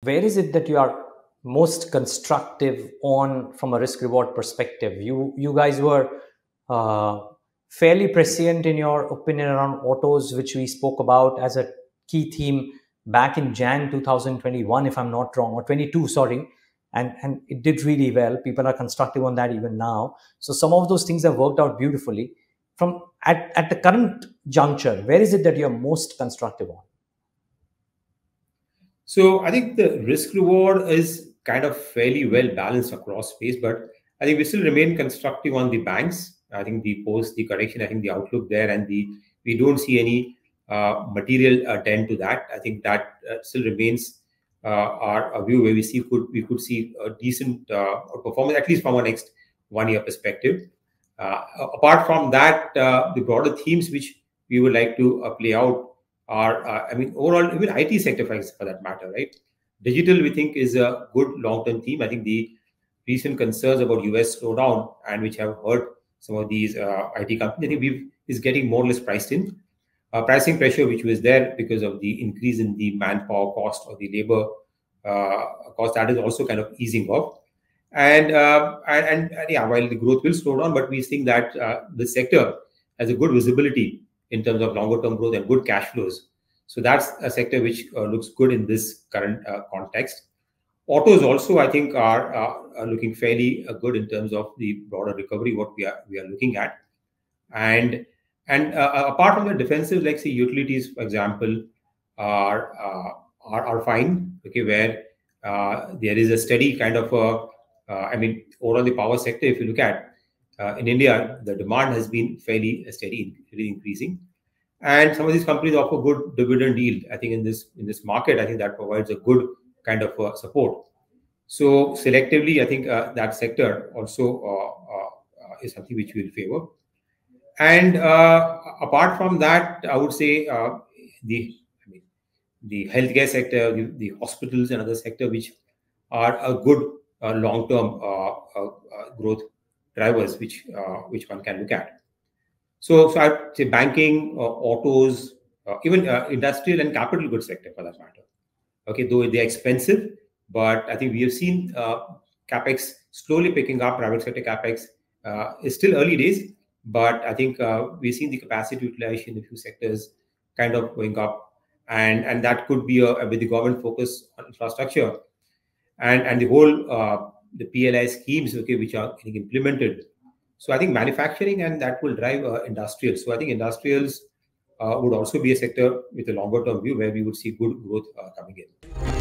Where is it that you are most constructive on from a risk reward perspective? You guys were uh, fairly prescient in your opinion around autos, which we spoke about as a key theme back in Jan 2021, if I'm not wrong, or 22, sorry. And it did really well. People are constructive on that even now. So some of those things have worked out beautifully. From at the current juncture, where is it that you're most constructive on? So I think the risk reward is kind of fairly well balanced across space, but I think we still remain constructive on the banks. I think the post the correction, I think the outlook there and the we don't see any material dent to that. I think that still remains our view where we could see a decent performance at least from our next 1 year perspective. Apart from that, the broader themes which we would like to play out are, I mean, overall, even IT sector, for that matter, right? Digital, we think, is a good long-term theme. I think the recent concerns about US slowdown and which have hurt some of these IT companies, I think is getting more or less priced in. Pricing pressure, which was there because of the increase in the manpower cost or the labor cost, that is also kind of easing off. And yeah, while the growth will slow down, but we think that the sector has a good visibility in terms of longer term growth and good cash flows. So that's a sector which looks good in this current context. Autos also, I think, are looking fairly good in terms of the broader recovery. What we are looking at, and apart from the defensive, like say utilities, for example, are fine. Okay, where there is a steady kind of I mean, overall the power sector, if you look at in India, the demand has been fairly steady, really increasing, and some of these companies offer good dividend yield. I think in this market, I think that provides a good kind of support. So selectively, I think that sector also is something which we will favor. And apart from that, I would say the I mean, the healthcare sector, the hospitals and other sector, which are a good long-term growth drivers, which one can look at. So I'd say banking, autos, even industrial and capital goods sector for that matter. Okay, though they're expensive, but I think we have seen capex slowly picking up. Private sector capex is still early days, but I think we've seen the capacity utilization in a few sectors kind of going up, and that could be with the government focus on infrastructure and the whole the PLI schemes, okay, which are getting implemented. So I think manufacturing and that will drive industrial. So I think industrials would also be a sector with a longer term view where we would see good growth coming in.